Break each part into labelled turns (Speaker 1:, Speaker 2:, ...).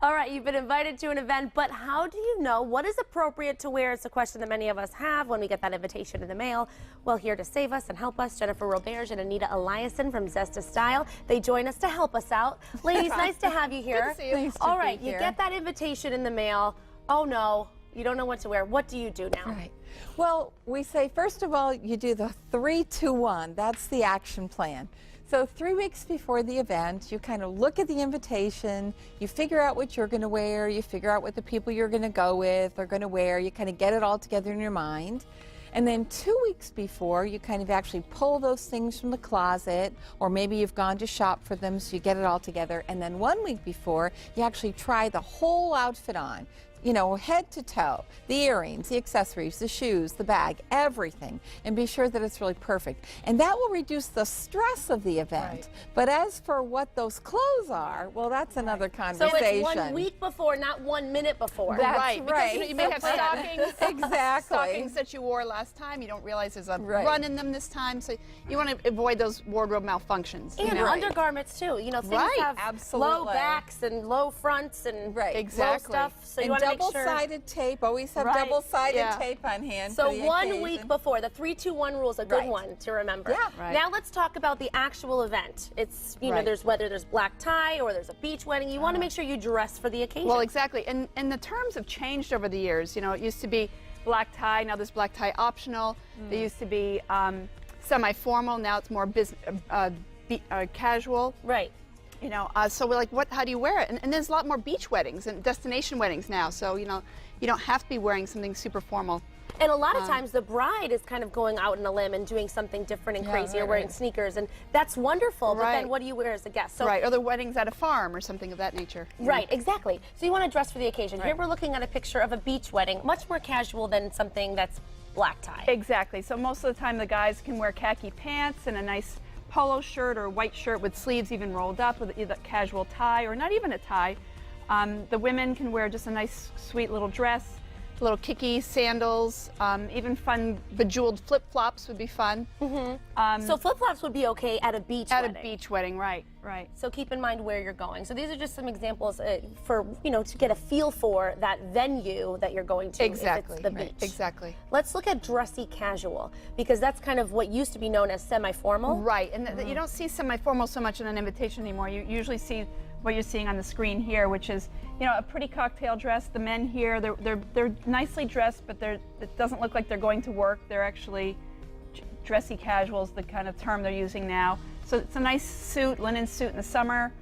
Speaker 1: All right, you've been invited to an event, but how do you know what is appropriate to wear? It's a question that many of us have when we get that invitation in the mail. Well, here to save us and help us, Jennifer Roberge and Anita Eliason from Zesta Style. They join us to help us out. Ladies, nice to have you here.
Speaker 2: Good to see you. Nice
Speaker 1: All right, you get that invitation in the mail. Oh no, you don't know what to wear. What do you do now?
Speaker 2: Right. Well, we say, first of all, you do the 3-2-1. That's the action plan. So 3 weeks before the event, you kind of look at the invitation, you figure out what you're going to wear, you figure out what the people you're going to go with are going to wear, you kind of get it all together in your mind. And then 2 weeks before, you kind of actually pull those things from the closet, or maybe you've gone to shop for them, so you get it all together. And then 1 week before, you actually try the whole outfit on. You know, head to toe, the earrings, the accessories, the shoes, the bag, everything, and be sure that it's really perfect. And that will reduce the stress of the event. Right. But as for what those clothes are, well, that's another conversation.
Speaker 1: So it's 1 week before, not 1 minute before.
Speaker 2: That's
Speaker 3: right. Because you may have stockings,
Speaker 2: exactly.
Speaker 3: stockings that you wore last time. You don't realize there's a run in them this time. So you want to avoid those wardrobe malfunctions.
Speaker 1: And undergarments too. You know, things have low backs and low fronts and low stuff. So you want to
Speaker 2: double-sided tape. Always have double-sided tape on hand.
Speaker 1: So 1 week before, the 3-2-1 rule is a good one to remember.
Speaker 2: Yeah.
Speaker 1: Now let's talk about the actual event. It's, you know, there's whether there's black tie or there's a beach wedding. You want to make sure you dress for the occasion.
Speaker 3: Well, exactly. And the terms have changed over the years. You know, it used to be black tie. Now there's black tie optional. There used to be semi-formal. Now it's more casual.
Speaker 1: Right.
Speaker 3: You know, so we're like, how do you wear it? And there's a lot more beach weddings and destination weddings now. So, you know, you don't have to be wearing something super formal.
Speaker 1: And a lot of times the bride is kind of going out on a limb and doing something different and crazy, or wearing sneakers, and that's wonderful. But then what do you wear as a guest? So,
Speaker 3: or the weddings at a farm or something of that nature.
Speaker 1: Right, exactly. So you want to dress for the occasion. Here we're looking at a picture of a beach wedding, much more casual than something that's black tie.
Speaker 3: Exactly. So most of the time the guys can wear khaki pants and a nice polo shirt or white shirt with sleeves even rolled up with either casual tie or not even a tie. The women can wear just a nice sweet little dress, little kicky sandals, even fun bejeweled flip-flops would be fun.
Speaker 1: So flip-flops would be okay at a beach wedding.
Speaker 3: At a beach wedding, right.
Speaker 1: So keep in mind where you're going. So these are just some examples for, you know, to get a feel for that venue that you're going to.
Speaker 3: Exactly.
Speaker 1: If it's the beach.
Speaker 3: Exactly.
Speaker 1: Let's look at dressy casual, because that's kind of what used to be known as semi-formal.
Speaker 3: Right, and you don't see semi-formal so much in an invitation anymore. You usually see what you're seeing on the screen here, which is, you know, a pretty cocktail dress. The men here, they're nicely dressed, but it doesn't look like they're going to work. They're actually dressy casuals, the kind of term they're using now. So it's a nice suit, linen suit in the summer,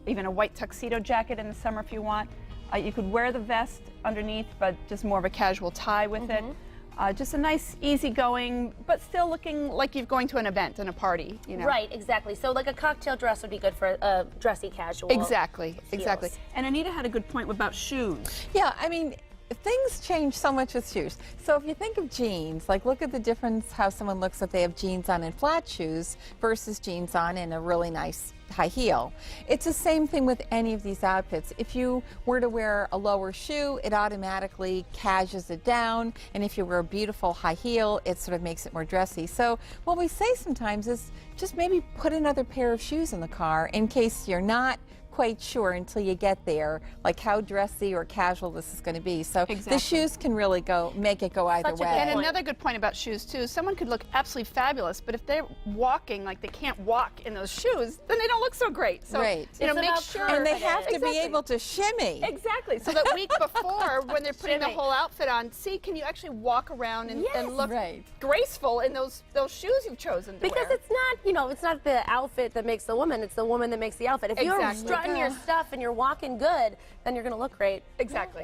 Speaker 3: even a white tuxedo jacket in the summer if you want. You could wear the vest underneath, but just more of a casual tie with it. Just a nice, easygoing, but still looking like you're going to an event and a party, you know.
Speaker 1: Right, exactly. So like a cocktail dress would be good for a dressy casual.
Speaker 3: Exactly, exactly. And Anita had a good point about shoes.
Speaker 2: Yeah, I mean, things change so much with shoes. So if you think of jeans, like look at the difference how someone looks if they have jeans on in flat shoes versus jeans on in a really nice high heel. It's the same thing with any of these outfits. If you were to wear a lower shoe, it automatically casuals it down, and if you wear a beautiful high heel, it sort of makes it more dressy. So what we say sometimes is just maybe put another pair of shoes in the car in case you're not quite sure until you get there, like how dressy or casual this is going to be. So the shoes can really make it go either way.
Speaker 3: And another good point about shoes too, someone could look absolutely fabulous, but if they're walking like they can't walk in those shoes, then they don't look so great. So you know, make sure.
Speaker 2: And they have to be able to shimmy.
Speaker 3: Exactly. So that week before, when they're putting the whole outfit on, see, can you actually walk around and look graceful in those shoes you've chosen to wear?
Speaker 1: Because it's not, you know, it's not the outfit that makes the woman, it's the woman that makes the outfit. If you're strutting your stuff and you're walking good, then you're going to look great.
Speaker 3: Exactly.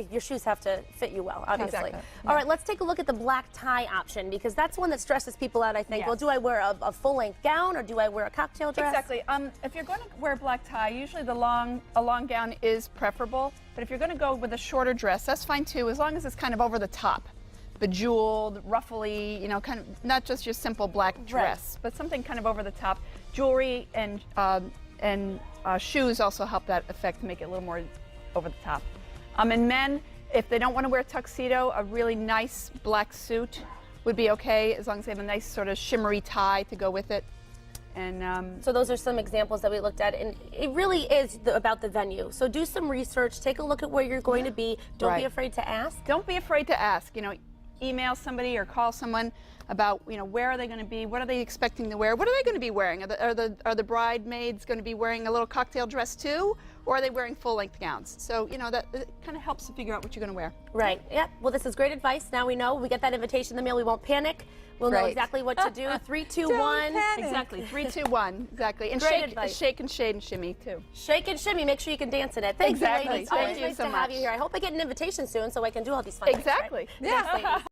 Speaker 1: Your shoes have to fit you well, obviously.
Speaker 3: Exactly.
Speaker 1: All right, let's take a look at the black tie option, because that's one that stresses people out, I think. Well, do I wear a full-length gown or do I wear a cocktail dress?
Speaker 3: Exactly. If you're going to wear a black tie, usually a long gown is preferable, but if you're going to go with a shorter dress, that's fine too, as long as it's kind of over the top. Bejeweled, ruffly, you know, kind of not just your simple black dress, but something kind of over the top. Jewelry and shoes also help that effect, make it a little more over the top. And men, if they don't want to wear a tuxedo, a really nice black suit would be okay, as long as they have a nice sort of shimmery tie to go with it. And
Speaker 1: So those are some examples that we looked at, and it really is about the venue. So do some research, take a look at where you're going to be. Don't be
Speaker 3: Right.
Speaker 1: afraid to ask.
Speaker 3: don't be afraid to ask. Email somebody or call someone about where are they going to be, what are they expecting to wear, what are they going to be wearing? Are the bridesmaids going to be wearing a little cocktail dress too, or are they wearing full-length gowns? So that it kind of helps to figure out what you're going to wear.
Speaker 1: Right. Yep. Well, this is great advice. Now we know. We get that invitation in the mail. We won't panic. We'll know
Speaker 2: Right.
Speaker 1: exactly what to do. 3, 2,
Speaker 2: Don't
Speaker 1: 1.
Speaker 2: panic.
Speaker 3: Exactly. 3, 2, 1. Exactly. And
Speaker 1: Great advice.
Speaker 3: shake and shade and shimmy too.
Speaker 1: Shake and shimmy. Make sure you can dance in it. Thank
Speaker 3: Exactly.
Speaker 1: you, ladies.
Speaker 3: Thank
Speaker 1: Always
Speaker 3: you
Speaker 1: nice
Speaker 3: so
Speaker 1: to have
Speaker 3: much.
Speaker 1: you here. I hope I get an invitation soon so I can do all these fun things, right?
Speaker 3: Exactly.
Speaker 2: Yeah.
Speaker 1: Thanks, ladies.